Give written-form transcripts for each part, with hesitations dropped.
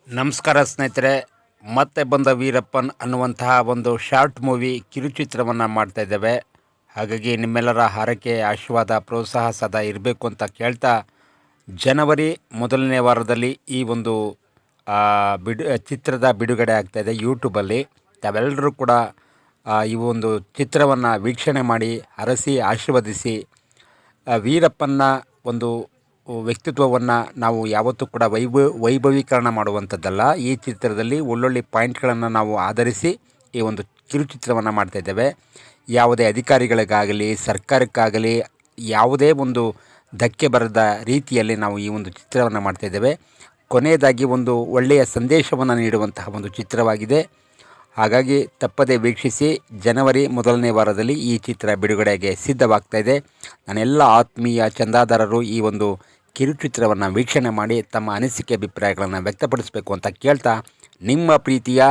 ನಮಸ್ಕಾರ ಸ್ನೇಹಿತರೆ, ಮತ್ತೆ ಬಂದ ವೀರಪ್ಪನ್ ಅನ್ನುವಂತಹ ಒಂದು ಶಾರ್ಟ್ ಮೂವಿ ಕಿರುಚಿತ್ರವನ್ನು ಮಾಡ್ತಾಯಿದ್ದೇವೆ. ಹಾಗಾಗಿ ನಿಮ್ಮೆಲ್ಲರ ಹಾರೈಕೆ, ಆಶೀರ್ವಾದ, ಪ್ರೋತ್ಸಾಹ ಸದಾ ಇರಬೇಕು ಅಂತ ಕೇಳ್ತಾ, ಜನವರಿ ಮೊದಲನೇ ವಾರದಲ್ಲಿ ಈ ಒಂದು ಚಿತ್ರದ ಬಿಡುಗಡೆ ಆಗ್ತಾಯಿದೆ ಯೂಟ್ಯೂಬಲ್ಲಿ. ತಾವೆಲ್ಲರೂ ಕೂಡ ಈ ಒಂದು ಚಿತ್ರವನ್ನು ವೀಕ್ಷಣೆ ಮಾಡಿ ಹರಸಿ ಆಶೀರ್ವದಿಸಿ. ವೀರಪ್ಪನ್ನ ಒಂದು ವ್ಯಕ್ತಿತ್ವವನ್ನು ನಾವು ಯಾವತ್ತೂ ಕೂಡ ವೈಭವೀಕರಣ ಮಾಡುವಂಥದ್ದಲ್ಲ. ಈ ಚಿತ್ರದಲ್ಲಿ ಒಳ್ಳೊಳ್ಳೆ ಪಾಯಿಂಟ್ಗಳನ್ನು ನಾವು ಆಧರಿಸಿ ಈ ಒಂದು ಕಿರುಚಿತ್ರವನ್ನು ಮಾಡ್ತಾಯಿದ್ದೇವೆ. ಯಾವುದೇ ಅಧಿಕಾರಿಗಳಿಗಾಗಲಿ ಸರ್ಕಾರಕ್ಕಾಗಲಿ ಯಾವುದೇ ಒಂದು ಧಕ್ಕೆ ಬರದ ರೀತಿಯಲ್ಲಿ ನಾವು ಈ ಒಂದು ಚಿತ್ರವನ್ನು ಮಾಡ್ತಾಯಿದ್ದೇವೆ. ಕೊನೆಯದಾಗಿ ಒಂದು ಒಳ್ಳೆಯ ಸಂದೇಶವನ್ನು ನೀಡುವಂತಹ ಒಂದು ಚಿತ್ರವಾಗಿದೆ. ಹಾಗಾಗಿ ತಪ್ಪದೇ ವೀಕ್ಷಿಸಿ. ಜನವರಿ ಮೊದಲನೇ ವಾರದಲ್ಲಿ ಈ ಚಿತ್ರ ಬಿಡುಗಡೆಗೆ ಸಿದ್ಧವಾಗ್ತಾಯಿದೆ. ನನ್ನೆಲ್ಲ ಆತ್ಮೀಯ ಚಂದಾದಾರರು ಈ ಒಂದು ಕಿರುಚಿತ್ರವನ್ನು ವೀಕ್ಷಣೆ ಮಾಡಿ ತಮ್ಮ ಅನಿಸಿಕೆ ಅಭಿಪ್ರಾಯಗಳನ್ನು ವ್ಯಕ್ತಪಡಿಸಬೇಕು ಅಂತ ಕೇಳ್ತಾ, ನಿಮ್ಮ ಪ್ರೀತಿಯ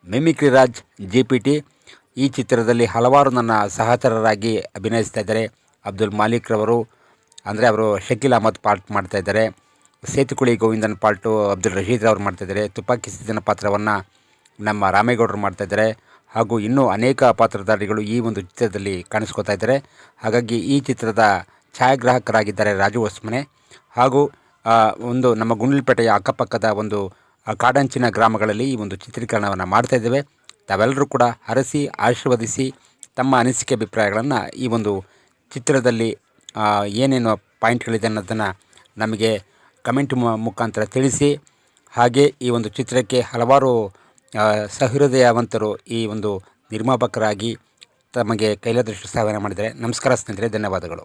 ಮಿಮಿಕ್ರಿ ರಾಜ್ JPT. ಈ ಚಿತ್ರದಲ್ಲಿ ಹಲವಾರು ನನ್ನ ಸಹಚರರಾಗಿ ಅಭಿನಯಿಸ್ತಾ ಇದ್ದಾರೆ. ಅಬ್ದುಲ್ ಮಾಲಿಕ್ ರವರು, ಅಂದರೆ ಅವರು ಶಕೀಲ್ ಅಹಮದ್ ಪಾರ್ಟ್ ಮಾಡ್ತಾಯಿದ್ದಾರೆ. ಸೇತುಕುಳಿ ಗೋವಿಂದನ್ ಪಾರ್ಟು ಅಬ್ದುಲ್ ರಶೀದ್ ರವರು ಮಾಡ್ತಾಯಿದ್ದಾರೆ. ತುಪಾಕಿ ಸಿದ್ದನ ಪಾತ್ರವನ್ನು ನಮ್ಮ ರಾಮೇಗೌಡರು ಮಾಡ್ತಾಯಿದ್ದಾರೆ. ಹಾಗೂ ಇನ್ನೂ ಅನೇಕ ಪಾತ್ರಧಾರಿಗಳು ಈ ಒಂದು ಚಿತ್ರದಲ್ಲಿ ಕಾಣಿಸ್ಕೋತಾ ಇದ್ದಾರೆ. ಹಾಗಾಗಿ ಈ ಚಿತ್ರದ ಛಾಯಾಗ್ರಾಹಕರಾಗಿದ್ದಾರೆ ರಾಜು ಹೊಸ್ಮನೆ. ಹಾಗೂ ಒಂದು ನಮ್ಮ ಗುಂಡ್ಲುಪೇಟೆಯ ಅಕ್ಕಪಕ್ಕದ ಒಂದು ಕಾಡಂಚಿನ ಗ್ರಾಮಗಳಲ್ಲಿ ಈ ಒಂದು ಚಿತ್ರೀಕರಣವನ್ನು ಮಾಡ್ತಾಯಿದ್ದೇವೆ. ತಾವೆಲ್ಲರೂ ಕೂಡ ಹರಸಿ ಆಶೀರ್ವದಿಸಿ. ತಮ್ಮ ಅನಿಸಿಕೆ ಅಭಿಪ್ರಾಯಗಳನ್ನು ಈ ಒಂದು ಚಿತ್ರದಲ್ಲಿ ಏನೇನು ಪಾಯಿಂಟ್ಗಳಿದೆ ಅನ್ನೋದನ್ನು ನಮಗೆ ಕಮೆಂಟ್ ಮುಖಾಂತರ ತಿಳಿಸಿ. ಹಾಗೆ ಈ ಒಂದು ಚಿತ್ರಕ್ಕೆ ಹಲವಾರು ಸಹೃದಯವಂತರು ಈ ಒಂದು ನಿರ್ಮಾಪಕರಾಗಿ ತಮಗೆ ಕೈಲಾದಷ್ಟು ಸಹಾಯ ಮಾಡಿದ್ದಾರೆ. ನಮಸ್ಕಾರ ಸ್ನೇಹಿತರೆ, ಧನ್ಯವಾದಗಳು.